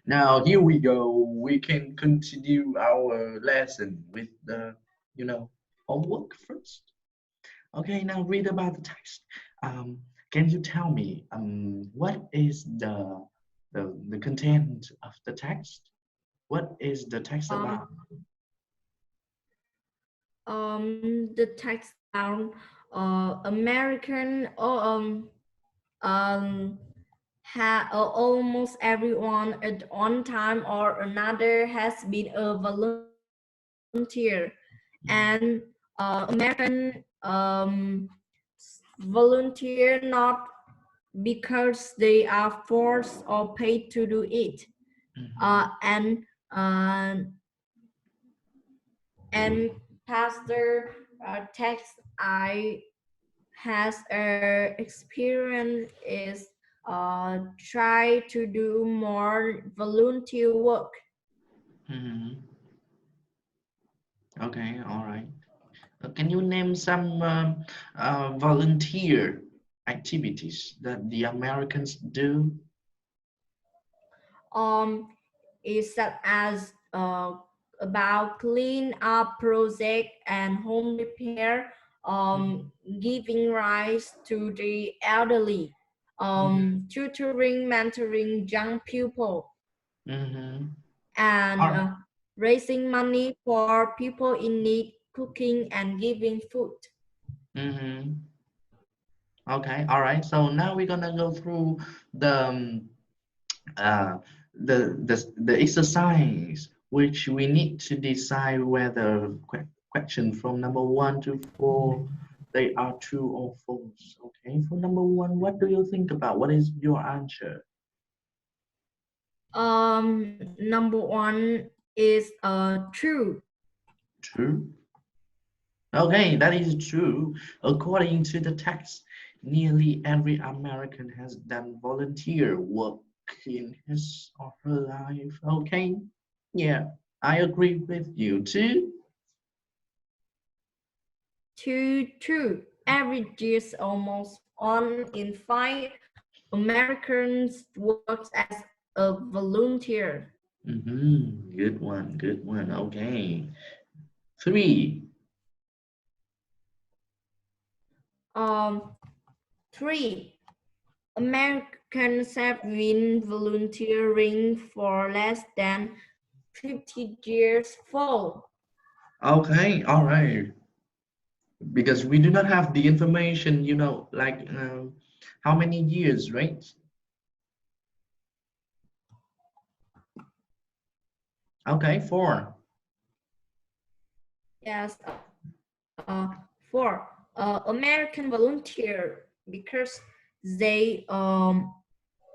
Now here we go. We can continue our lesson with the, homework first. Okay, now read about the text. Um, can you tell me what is the content of the text? What is the text about? Um, the text about American um almost everyone at one time or another has been a volunteer, and American volunteer not because they are forced or paid to do it, Mhm. and uh, and pastor text I has experience is try to do more volunteer work. Mhm. Okay, all right. Can you name some volunteer activities that the Americans do? Um, is such as about clean up project and home repair, Mhm. giving rights to the elderly, Mhm. tutoring, mentoring young people, Mhm. and All raising money for people in need, cooking and giving food. mhm. Okay, all right. So now we're gonna go through the uh, the exercise which we need to decide whether question from number 1 to 4 they are true or false. Okay, for number 1, what do you think about? What is your answer? Number one is true. True. Okay, that is true. According to the text, nearly every American has done volunteer work in his or her life. Okay, yeah, I agree with you too. True. Every year, almost 1 in 5 Americans works as a volunteer. Good one, good one. Okay, 3. Um, Three, Americans have been volunteering for less than 50 years full. Okay, all right. Because we do not have the information, like how many years, right? Okay, 4. Yes, for American volunteer because they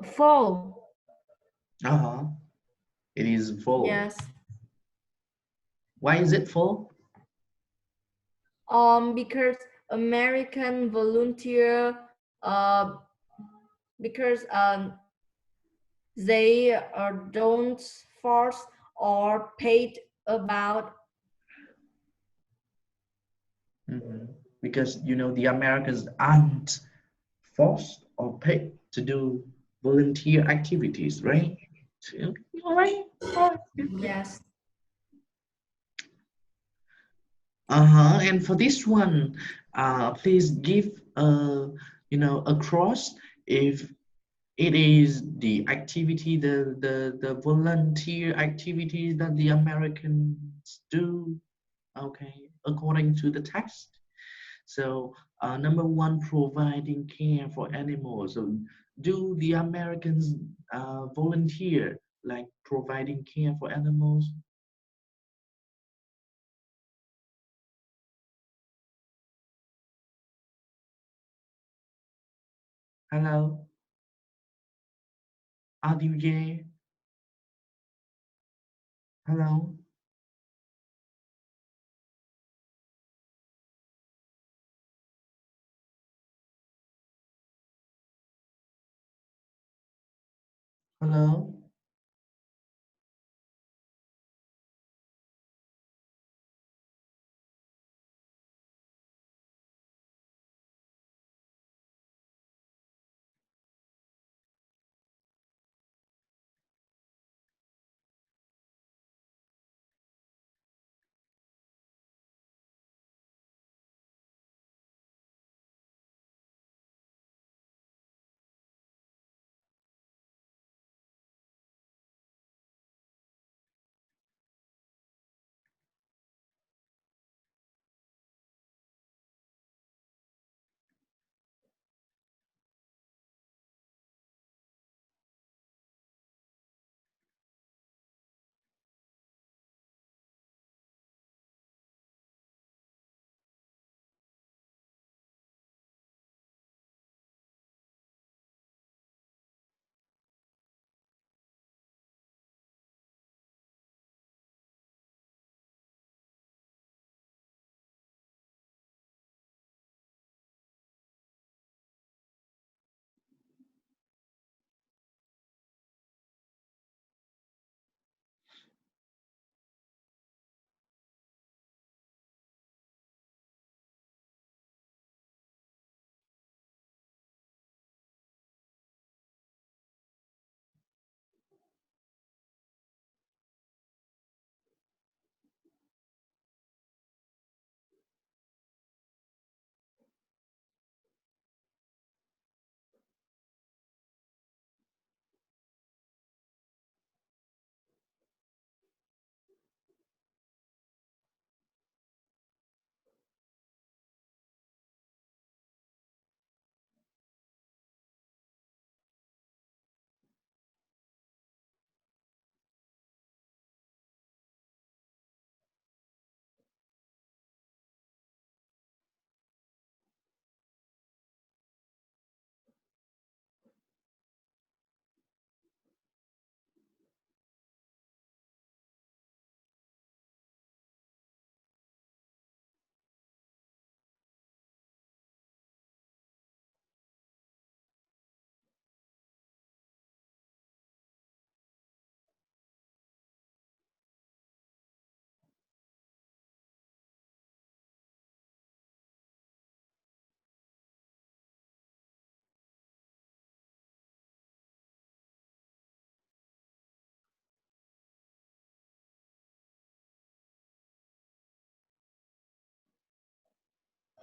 fall. Uh-huh. It is full. Yes, Why is it full? because American volunteer because they don't force or paid about. Because the Americans aren't forced or paid to do volunteer activities, right? Okay, all right, all right, good, good. Yes. And for this one, please give a cross if it is the activity, the volunteer activities that the Americans do. Okay, according to the text. So, number 1, providing care for animals. So, do the Americans volunteer like providing care for animals? Hello, are you there? Hello, hello.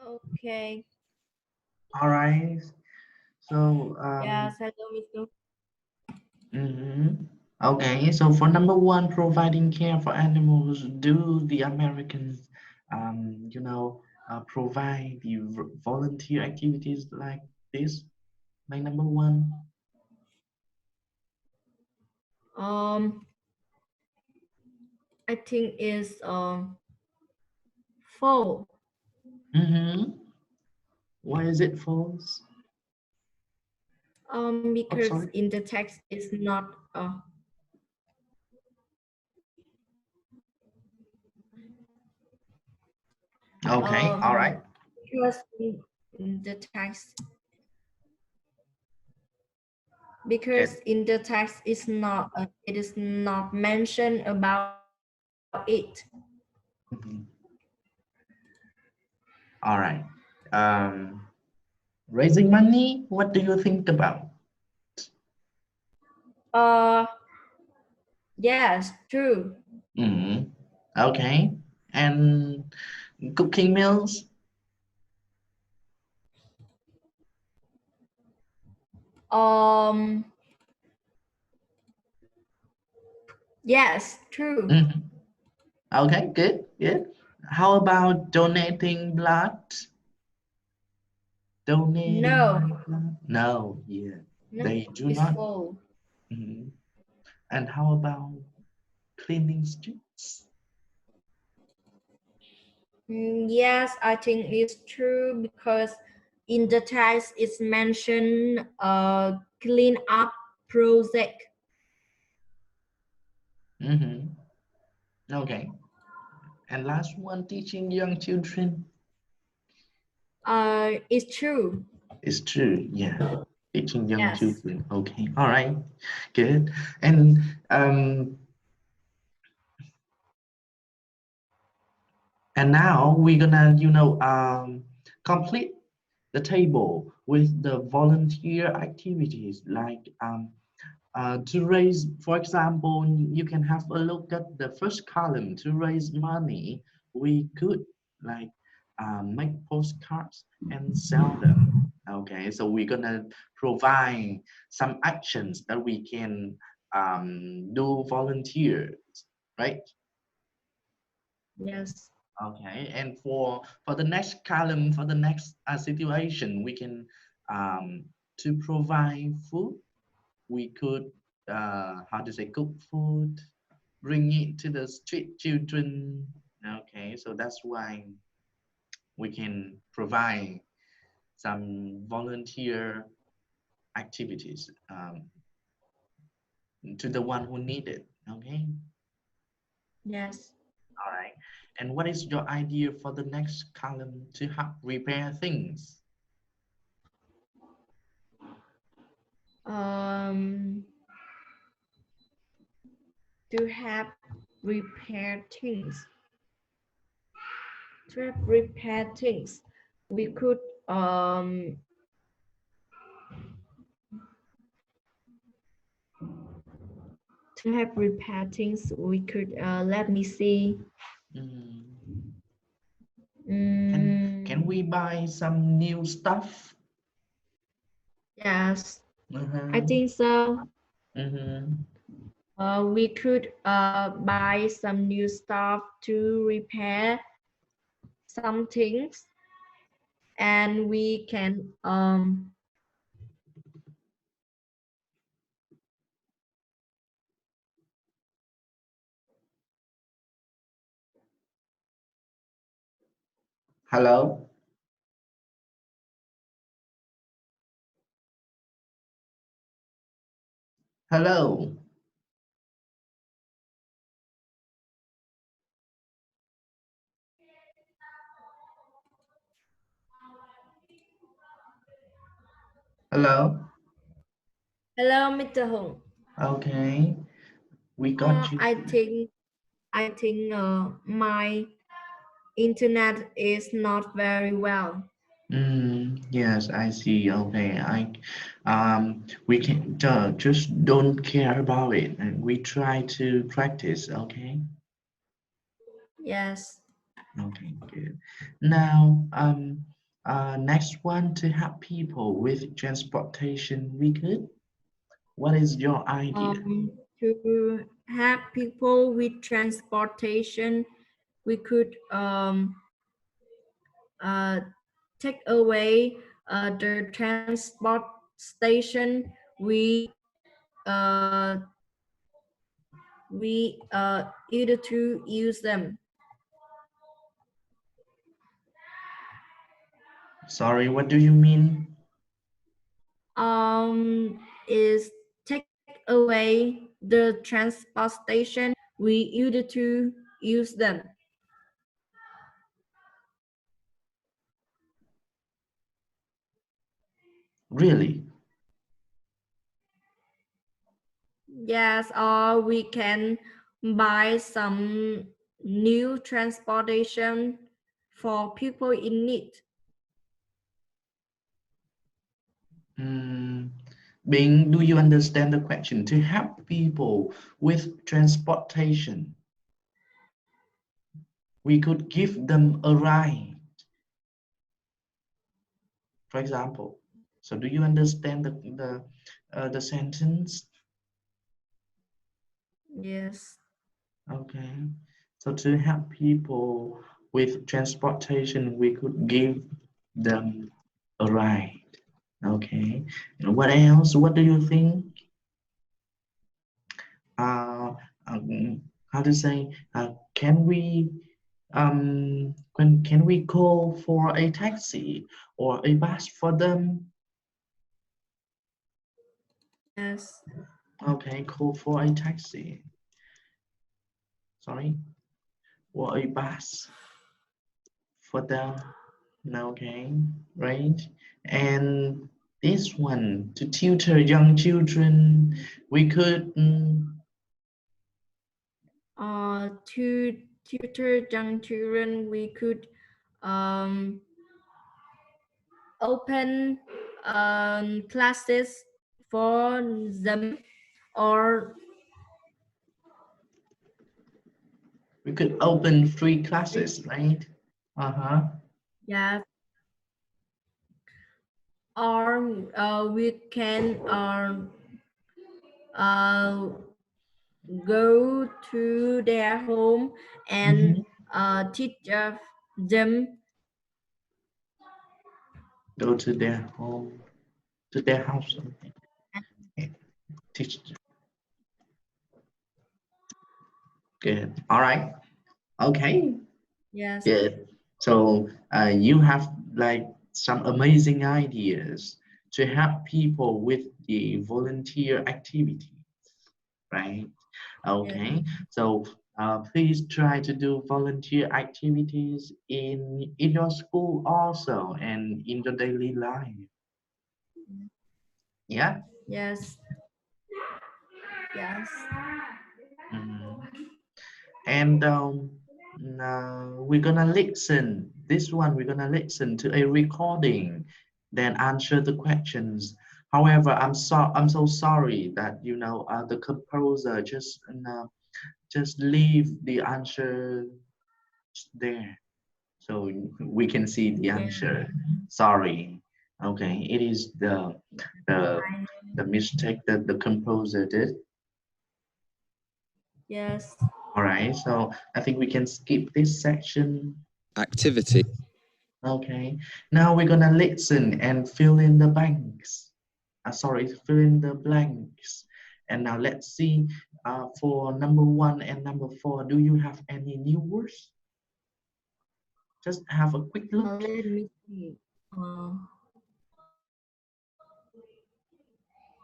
Okay. All right. So, Yes, hello, Mr. mhm. Okay. So for number one, providing care for animals, do the Americans, provide the volunteer activities like this? Like number one. Um, I think is full. Mm-hmm. Why is it false? Oh, Because sorry. in the text is not Okay. All right. because in the text because It. in the text is not it is not mentioned about it. Mhm. All right. Um, Raising money. What do you think about? Uh, yes, true. Mm-hmm. Okay. And cooking meals. Um, yes, true. Mhm. Okay, good, good. How about donating blood? No, Donating blood? No, yeah, no, they do it's not. full. Mhm. And how about cleaning streets? Yes, I think it's true because in the text it's mentioned clean up project. Mm-hmm. Okay. And last one, teaching young children. It's true. It's true, yeah. Teaching young Yes. children. Okay, all right, good. And um, and now we're gonna, complete the table with the volunteer activities like to raise, for example, you can have a look at the first column. To raise money, we could like make postcards and sell them. Okay, so we're gonna provide some actions that we can do volunteers, right? Yes. Okay, and for the next column, for the next situation, we can to provide food. We could how to say cook food, bring it to the street children. Okay, so that's why we can provide some volunteer activities to the one who need it. Okay, Yes. all right. And what is your idea for the next column to help repair things? Um, to have repair things. To have repair things, we could to have repair things. We could let me see. Mm, can Mm, we buy some new stuff? yes, I Uh-huh. think so. Mm-hmm. We could buy some new stuff to repair some things, and we can Hello? Hello? Hello? hello, Mr. Hùng. Okay, we got you. I think my internet is not very well. Yes, I see. Okay, we can just don't care about it, and we try to practice. Okay, Yes. okay, good. Now, Next one, to help people with transportation, we could. What is your idea? To have people with transportation, we could uh, take away the transport station. Uh, we either to use them. Sorry, what do you mean? Is take away the transport station. We either to use them. Really? Yes, or we can buy some new transportation for people in need. Mm, Bing, do you understand the question? To help people with transportation, we could give them a ride, for example. So, do you understand the sentence? Yes, Okay. So, to help people with transportation, we could give them a ride. Okay. And what else? What do you think? Uh, how to say? Can we call for a taxi or a bus for them? yes, Okay, call for a taxi. Sorry, or a bus for them. Okay, right. And this one, to tutor young children, we could. to tutor young children, we could um, open classes for them, or We could open free classes, right? Uh-huh. yeah, or we can uh, go to their home and Mm-hmm. teach them. Go to their home, to their house, and teach. Good. All right. Okay. Yes, Good. So you have like some amazing ideas to help people with the volunteer activity, right? yes, Okay. So please try to do volunteer activities in your school also and in your daily life. Yeah. yes, yes, Mhm. And we're gonna listen. This one, we're gonna listen to a recording, then answer the questions. However, I'm so sorry that the composer just leave the answer there, so we can see the yeah, answer. Sorry. Okay, it is the the mistake that the composer did. yes, All right, so I think we can skip this section. Activity. Okay, now we're gonna listen and fill in the blanks. Sorry, fill in the blanks. And now let's see for number one and number four, do you have any new words? Just have a quick look. let me see.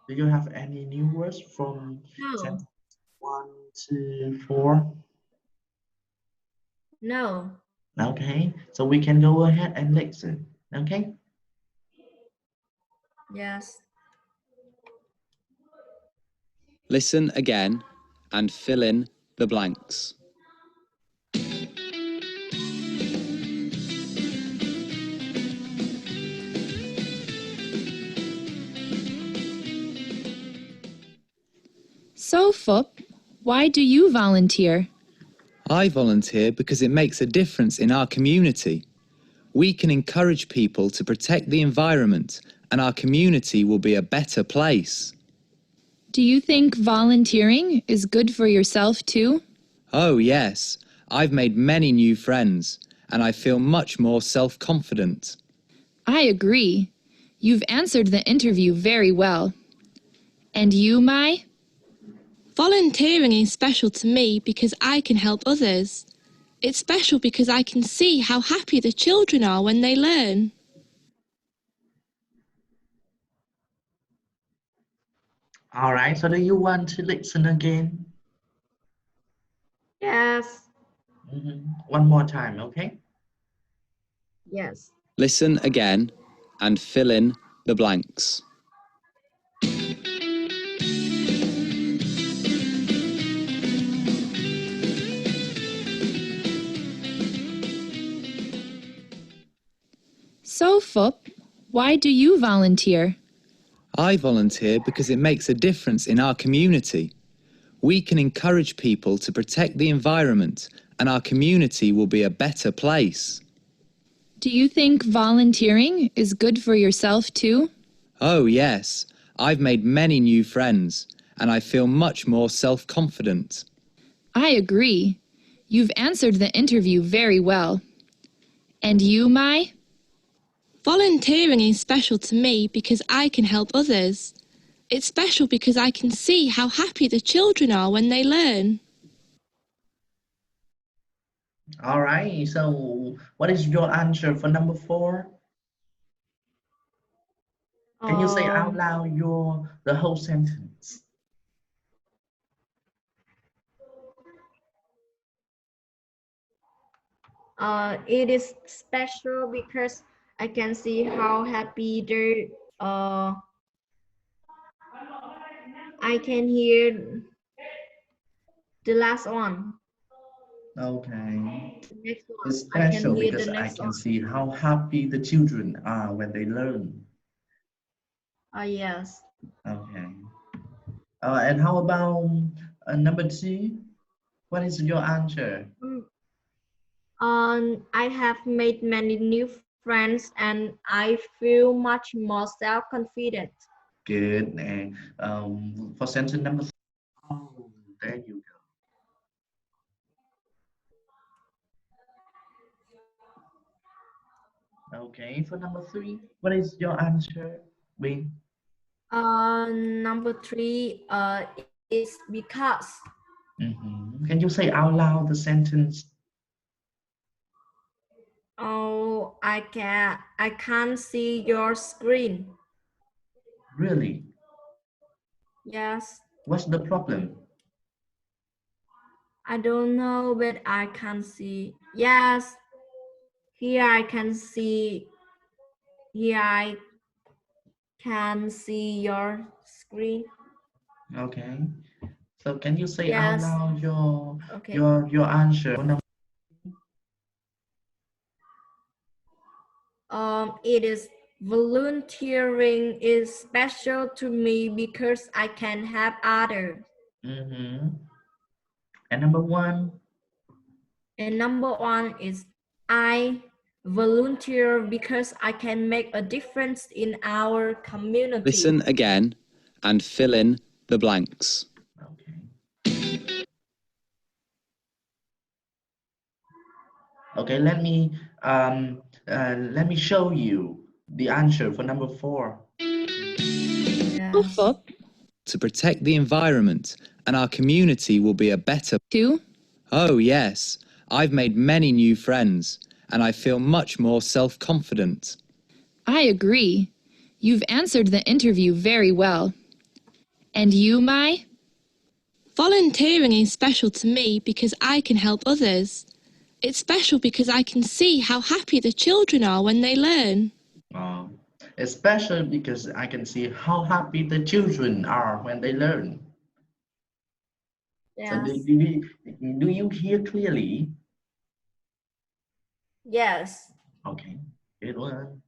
Do you have any new words from No, sentence one to four? no, Okay, so we can go ahead and listen. Okay. yes. Listen again and fill in the blanks. So, Fup, why do you volunteer? I volunteer because it makes a difference in our community. We can encourage people to protect the environment and our community will be a better place. Do you think volunteering is good for yourself too? Oh yes, I've made many new friends and I feel much more self-confident. I agree. You've answered the interview very well. And you, Mai? Volunteering is special to me because I can help others. It's special because I can see how happy the children are when they learn. All right, so do you want to listen again? Yes. One more time, okay? Yes. Listen again and fill in the blanks. So, Phup, why do you volunteer? I volunteer because it makes a difference in our community. We can encourage people to protect the environment and our community will be a better place. Do you think volunteering is good for yourself too? Oh yes, I've made many new friends and I feel much more self-confident. I agree. You've answered the interview very well. And you, Mai? Volunteering is special to me because I can help others. It's special because I can see how happy the children are when they learn. All right, so what is your answer for number 4? Can you say out Um, loud the whole sentence? it is special because I can see how happy they I can hear the last one. Okay. The next one. It's I can special hear the because I next can one. see how happy the children are when they learn. Yes. Okay. And how about number 2? What is your answer? Mm, I have made many new friends and I feel much more self-confident. Good. And for sentence number 3, oh, there you go. Okay, for number 3, what is your answer, Win? Number 3 is because. Can you say out loud the sentence? Oh, I can't see your screen. Really? Yes. What's the problem? I don't know, but I can see. Yes. Here I can see. Here I can see your screen. Okay. So can you say out Yes. loud Okay. your answer? It is volunteering is special to me because I can help others. Mm-hmm. And number 1, And number 1 is I volunteer because I can make a difference in our community. Listen again and fill in the blanks. okay. Okay, let me show you the answer for number 4. So, Yes. Phup, To protect the environment and our community will be a better... too? Oh yes, I've made many new friends and I feel much more self-confident. I agree. You've answered the interview very well. And you, Mai? Volunteering is special to me because I can help others. It's special because I can see how happy the children are when they learn. Uh, Especially because I can see how happy the children are when they learn. So Yes. do you hear clearly? Yes. Okay, good one.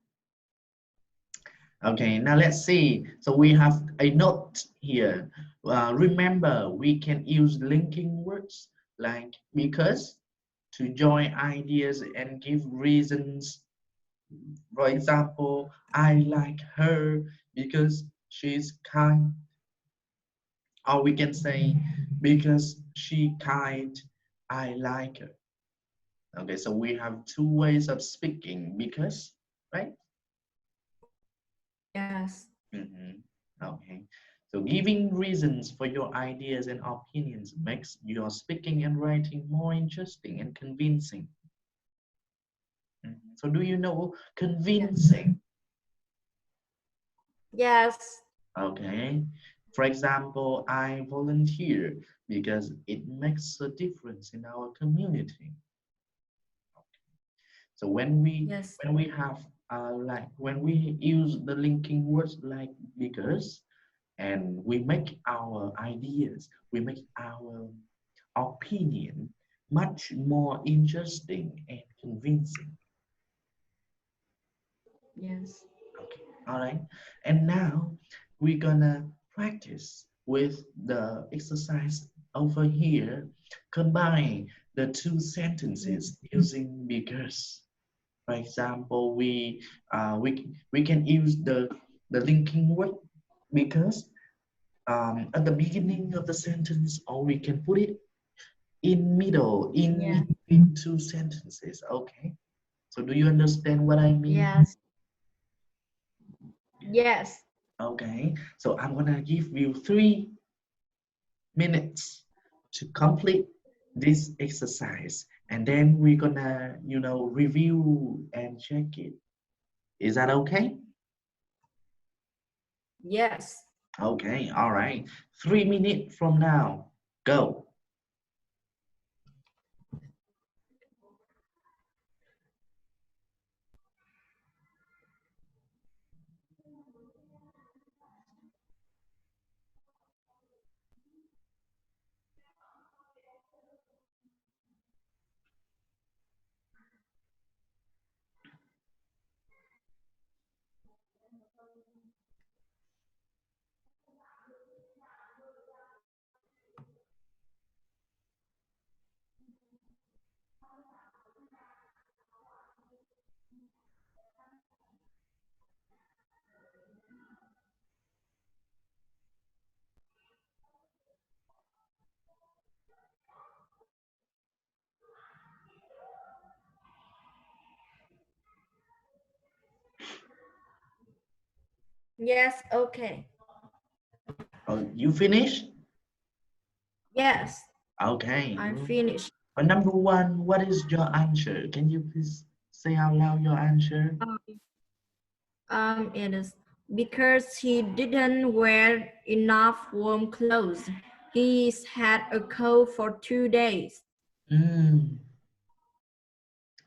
Okay, now let's see. So we have a note here. Remember, we can use linking words like because to join ideas and give reasons. For example, I like her because she's kind, or we can say because she kind, I like her. Okay, so we have two ways of speaking because, right? Yes. Okay, so giving reasons for your ideas and opinions makes your speaking and writing more interesting and convincing. So do you know Yes. convincing? Yes. Okay, for example, I volunteer because it makes a difference in our community. So Yes. when we have like when we use the linking words like because, and we make our ideas, we make our opinion much more interesting and convincing. Yes. Okay, all right. And now we're gonna practice with the exercise over here. Combine the two sentences using because. For example, we can use the linking word because at the beginning of the sentence, or we can put it in middle, in Yeah. between two sentences. Okay. So do you understand what I mean? Yes. Yes. Okay. So I'm gonna give you 3 minutes to complete this exercise, and then we're gonna, review and check it. Is that okay? Yes. Okay, all right. 3 minutes from now, go. Yes. Okay. Oh, you finished? Yes. Okay. I'm finished. Number one, what is your answer? Can you please say out loud your answer? Um, it is because he didn't wear enough warm clothes. He's had a cold for 2 days. Mm,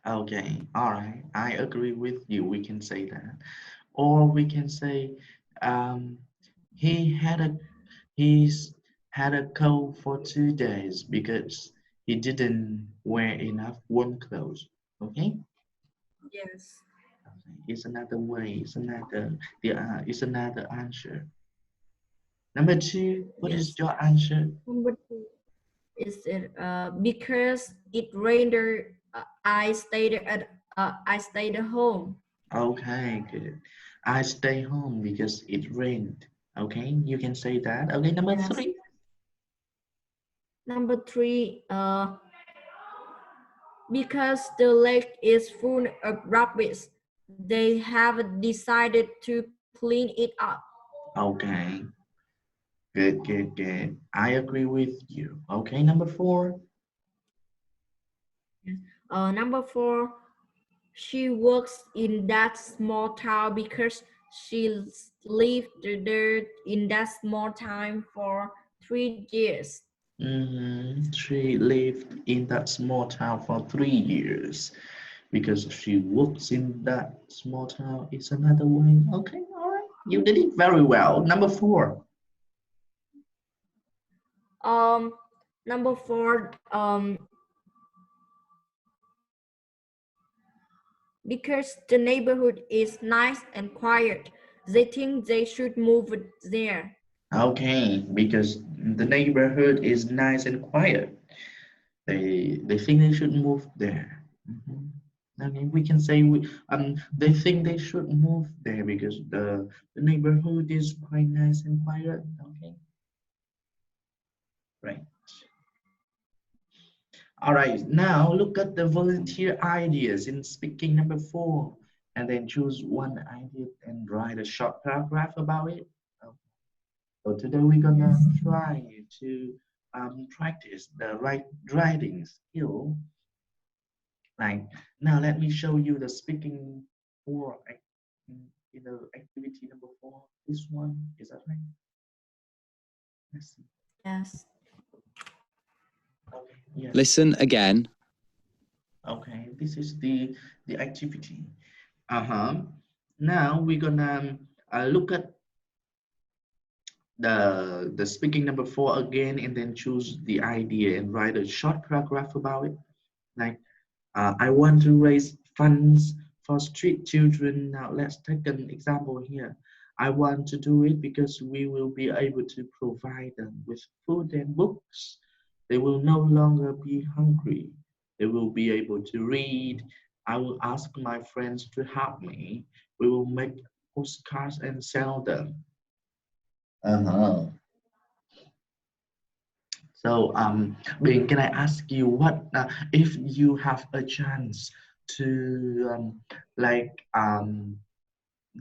okay, all right. I agree with you. We can say that. Or we can say, um, he had a he's had a cold for 2 days because he didn't wear enough warm clothes. Okay? Yes. Okay. It's another way. It's another answer. Number two, what is Yes. your answer? Number two is it because it rained. I stayed at home. Okay, good. I stay home because it rained. Okay, you can say that. Okay, number Yes. three. Number three, because the lake is full of rubbish, they have decided to clean it up. Okay, good, good, good. I agree with you. Okay, number four. Number four, she works in that small town because she lived there in that small town for 3 years. She lived in that small town for 3 years because she works in that small town. It's another way. Okay, all right. You did it very well. Number four. Um, Number four, because the neighborhood is nice and quiet, they think they should move there. Okay, because the neighborhood is nice and quiet. They think they should move there. Mhm. Okay, we can say they think they should move there because the neighborhood is quite nice and quiet. Okay, right. All right, now look at the volunteer ideas in speaking number 4, and then choose one idea and write a short paragraph about it. So today we're gonna Yes. try to practice the writing skill. Right now, let me show you the speaking for activity number 4. This one is that right? Let's see. Yes. Okay, yes. Listen again. Okay, this is the activity. Uh-huh. Now we're gonna look at the speaking number 4 again, and then choose the idea and write a short paragraph about it. Like, I want to raise funds for street children. Now let's take an example here. I want to do it because we will be able to provide them with food and books. They will no longer be hungry. They will be able to read. I will ask my friends to help me. We will make postcards and sell them. Uh-huh. So, Ben, can I ask you what if you have a chance to like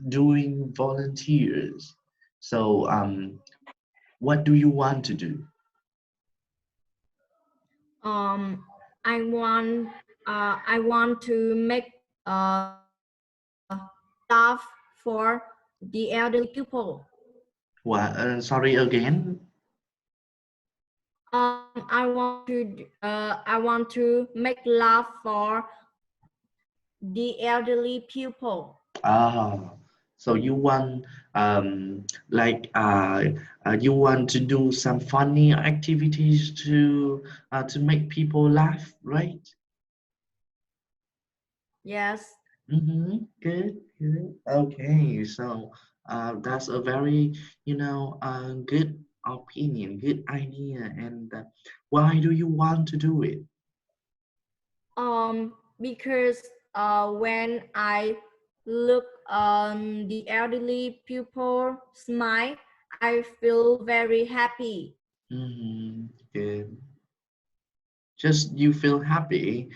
doing volunteers? So, what do you want to do? Um, I want I want to make stuff for the elderly people. What? Sorry again. I want to make love for the elderly people. Ah, so you want like you want to do some funny activities to make people laugh, right? Yes. Mm-hmm. Good, good. Okay, so that's a very, good opinion, good idea. And why do you want to do it? Because when I look on the elderly people smile, I feel very happy. Mm-hmm. Good. Just you feel happy.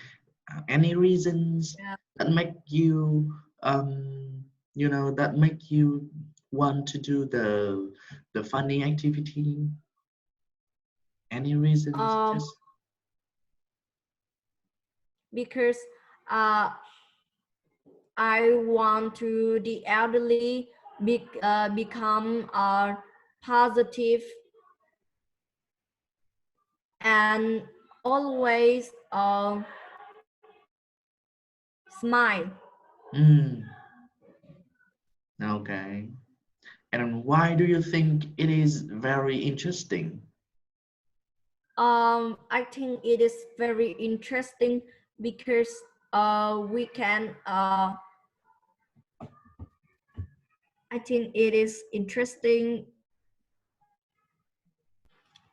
Any reasons Yeah. that make you, that make you want to do the funny activity? Any reasons? Um, Just. because uh, I want to the elderly become positive and always smile. Mm, okay. And why do you think it is very interesting? I think it is very interesting because we can. I think it is interesting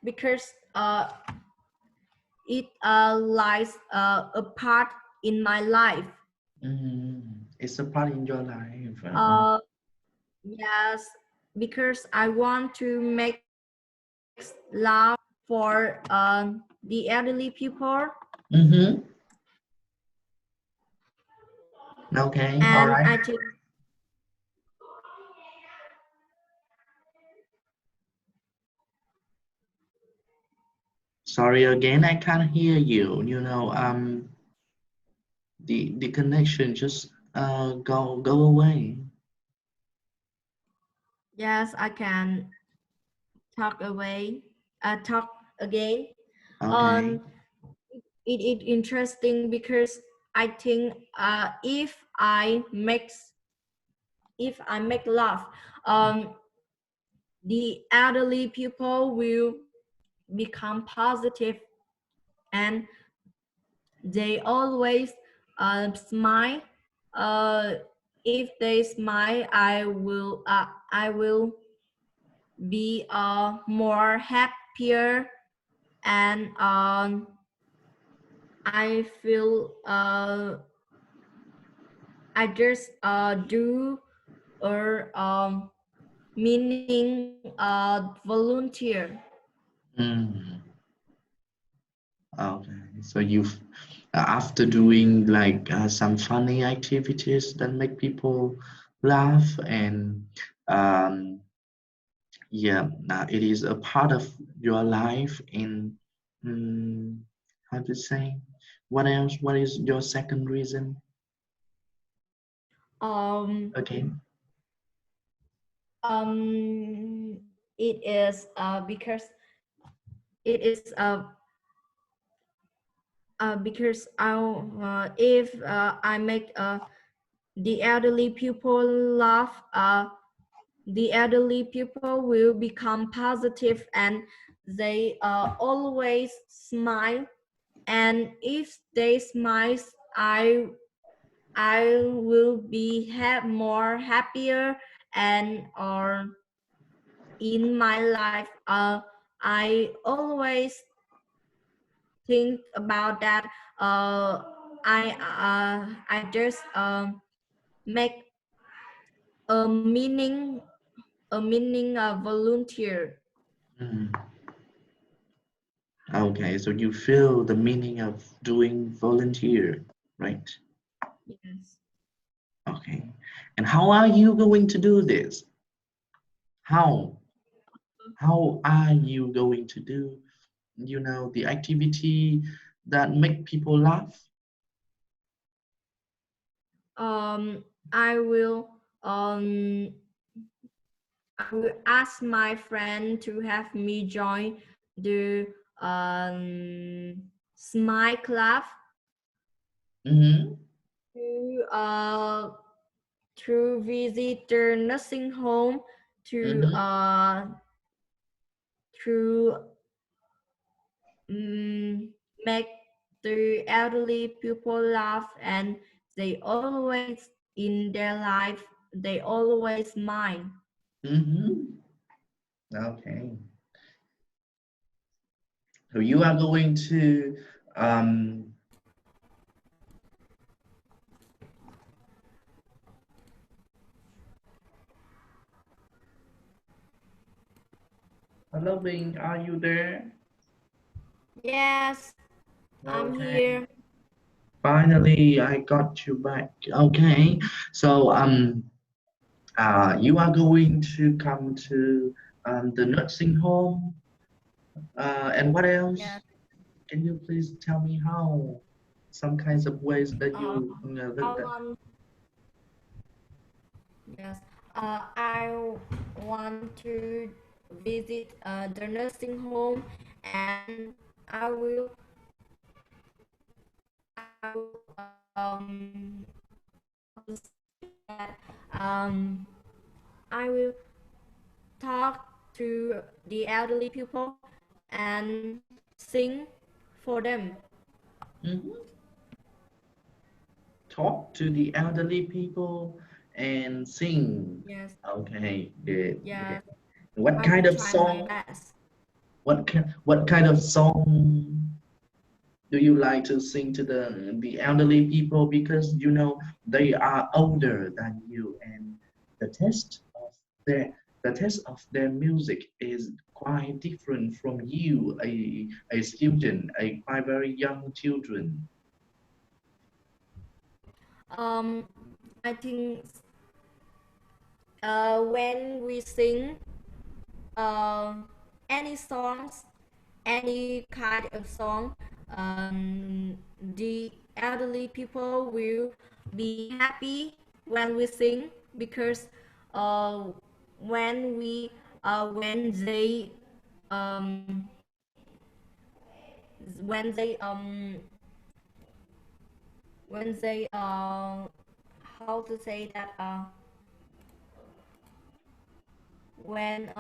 because it lies a part in my life. It's a part in your life. Uh, yes, because I want to make love for the elderly people, Mm-hmm. Okay, all and right. I think Sorry again, I can't hear you. The connection just go away. yes, I can talk away, talk again. Okay. Um, it is interesting because I think if I make love, the elderly people will become positive and they always smile. Uh, if they smile, I will be more happier and I feel I just do or meaning volunteer. Mm. Okay. So you've after doing like some funny activities that make people laugh and um, yeah, it is a part of your life in mm, how to say what else? What is your second reason? Um, Okay. it is because it is because if I make the elderly people laugh, the elderly people will become positive and they always smile. And if they smile, I will be more happier and or in my life I always think about that I just make a meaning volunteer. Mm. Okay, so you feel the meaning of doing volunteer, right? Yes. Okay. And how are you going to do this? How? How are you going to do, the activity that make people laugh? I will I will ask my friend to have me join the smile club Mm-hmm. to visit the nursing home to Mm-hmm. to make the elderly people laugh and they always in their life they always mind. Mm-hmm. Okay. So you are going to um hello Bing, are you there? Yes, I'm Okay. here. Finally, I got you back. Okay. So you are going to come to the nursing home. And what else? Yes. Can you please tell me how? Some kinds of ways that uh, I that. want yes I want to visit the nursing home and I will I will how to say that I will talk to the elderly people and sing for them. Mhm. Talk to the elderly people and sing. Yes, Okay, good, good. yes, What I kind will of try my song? best. What kind of song do you like to sing to the elderly people? Because they are older than you, and the taste of their the taste of their music is quite different from you, a student, a quite very young children. um I think when we sing uh, any songs, any kind of song, the elderly people will be happy when we sing because uh, when we um, when they when they how to say that when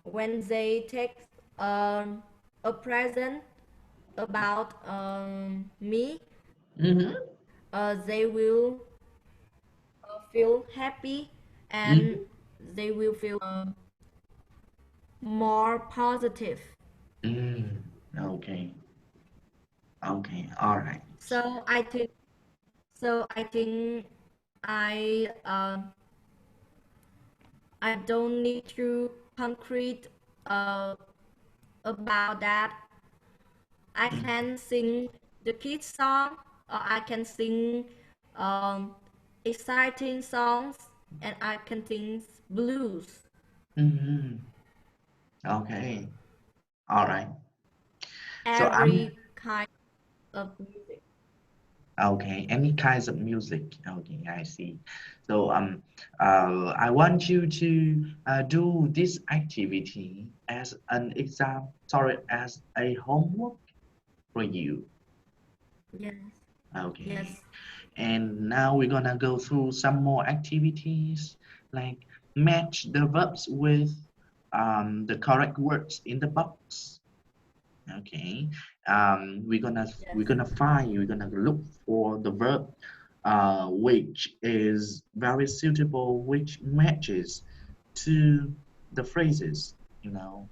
when they take a present about me, Mm-hmm. they will feel happy and Mm-hmm. they will feel more positive. Mm, okay. Okay, all right. So I think I don't need to concrete uh, about that. I can sing the kids song, or I can sing um, exciting songs, and I can sing blues. Mm-hmm. Okay, all right. So I'm Every kind of music. okay. Any kinds of music. Okay, I see. So I want you to do this activity as an exam. Sorry, as a homework for you. Yes, Okay. yes, And now we're gonna go through some more activities like match the verbs with the correct words in the box. Okay. We're gonna look for the verb which is very suitable, which matches to the phrases, you know.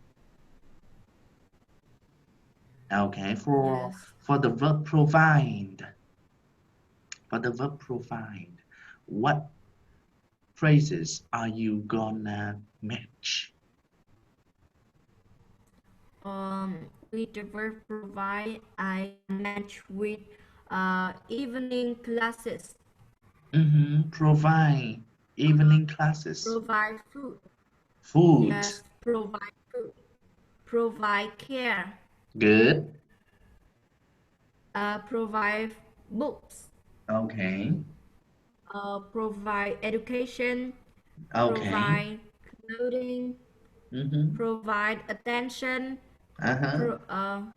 Okay, yes. for the verb provide, for the verb provide, what phrases are you gonna match? With the verb provide, I match with evening classes. Mm-hmm. Provide evening classes. Provide food. Food. Yes, provide food. Provide care. Good. Provide books. Okay. Provide education. Okay. Provide clothing. Mm-hmm. Provide attention. Uh-huh. Pro,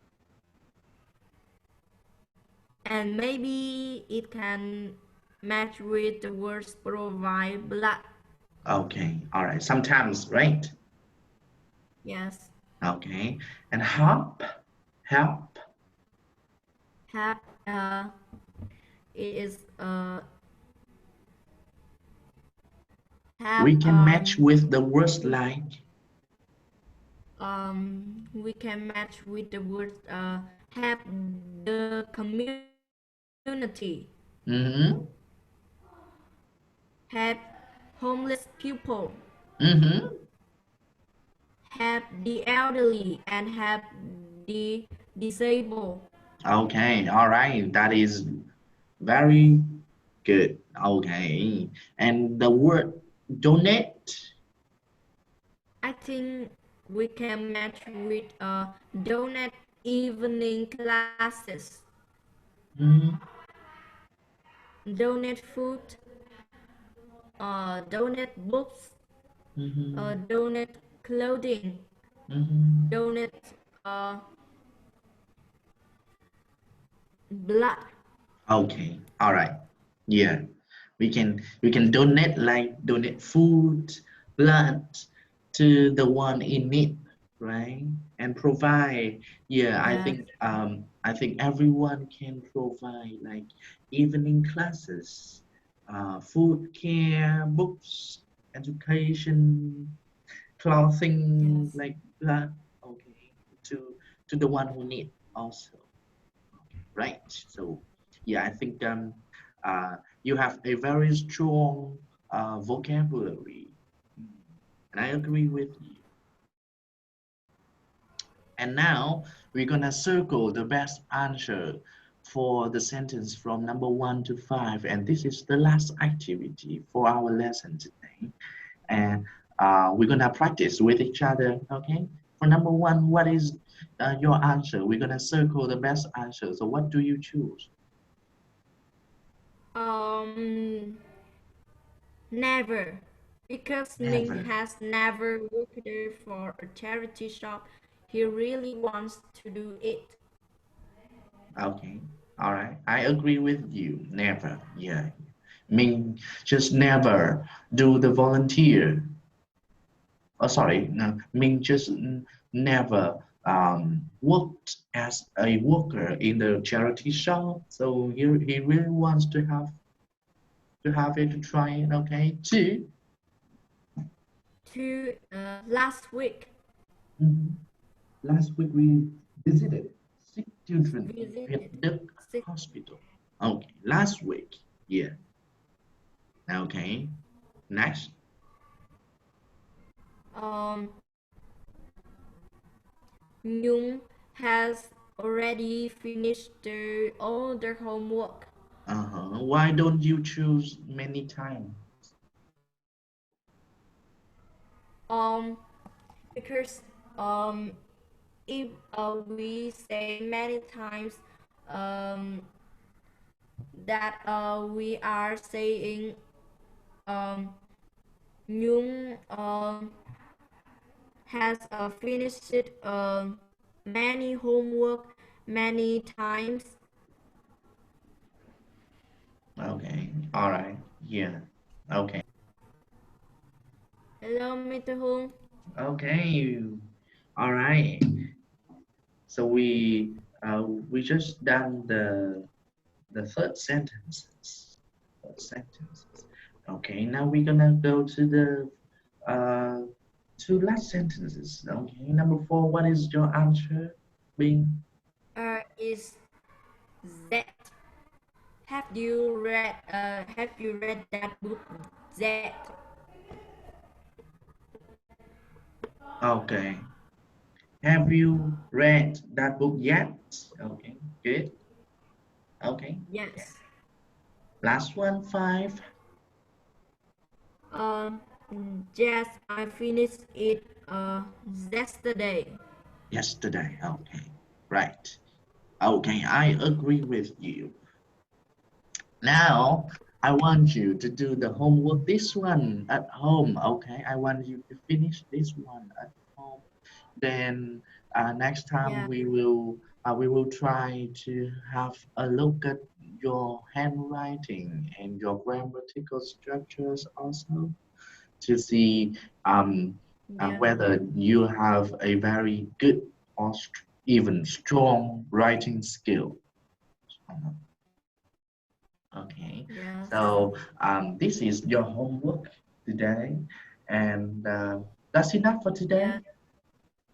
and maybe it can match with the words provide blood. Okay. All right. Sometimes, right? Yes. Okay. And help. Help. Have it is have We can match with the words like. we can match with the words have the community, Mm-hmm. have homeless people, Mm-hmm. have the elderly, and have the disabled. Okay. All right. That is very good. Okay. And the word donate. I think we can match with donate evening classes, Mm-hmm. donate food, donate books, Mm-hmm. donate clothing, Mm-hmm. donate uh, blood. Okay. All right. Yeah. We can donate like donate food, blood to the one in need, right? And provide. Yeah, Yes, I think everyone can provide like evening classes, food care, books, education, clothing, yes, like blood, okay, to the one who need also. Okay, right. So yeah, I think you have a very strong vocabulary. Mm, and I agree with you. And now we're gonna circle the best answer for the sentence from number 1 to 5, and this is the last activity for our lesson today. And we're gonna practice with each other. Okay. For number 1, what is your answer? We're gonna circle the best answer. So what do you choose? um, never, because Ming Never. has never worked there for a charity shop. He really wants to do it. Okay. All right. I agree with you. Never. Yeah. Mean just never do the volunteer. Oh, sorry. No. Mean just never worked as a worker in the charity shop. So he really wants to have it to try it. Okay. Two. To last week. Mhm. Last week we visited Sick children in visited Việt sick. Hospital. Okay, last week. Yeah. Okay. Next. Um, Nhung has already finished all the homework. Why don't you choose many times? Um, because if we say many times that we are saying Nhung has finished many homework many times. Okay. All right. Yeah. Okay. Hello, Mr. Hung. Okay. All right. So we just done the third sentences. Third sentences. Okay. Now we're gonna go to the uh two last sentences. Okay. Number four. What is your answer, Bing? Is Z. Have you read that book Z? Okay. Have you read that book yet? Okay. Good. Okay. Yeah. Yes. Last one. Five. Um, yes, I finished it yesterday. Yesterday. Okay. Right. Okay. I agree with you. Now, I want you to do the homework, this one at home, okay? I want you to finish this one at home. Then next time Yeah, we will try to have a look at your handwriting and your grammatical structures also to see yeah, whether you have a very good or even strong writing skill. Okay, yes, so this is your homework today, and that's enough for today. yeah,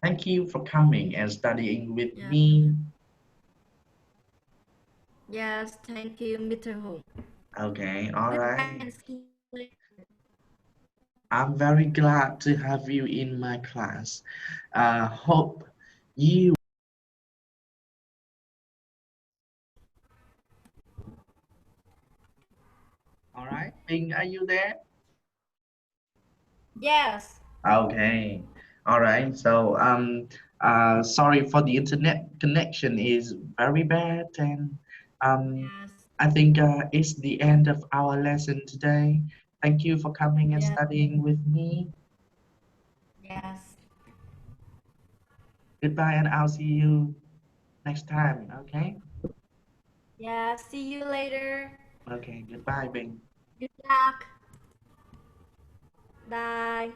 Thank you for coming and studying with yeah, me. yes. Thank you, Mr. Hung. Okay, all Goodbye right. and see you later. I'm very glad to have you in my class. Hope you. All right, Bing, are you there? Yes, Okay. All right. So sorry for the internet connection is very bad, and um yes, I think it's the end of our lesson today. Thank you for coming and yes, studying with me. yes, Goodbye, and I'll see you next time. Okay. yeah. See you later. Okay. Goodbye, Bing. Good luck. Bye.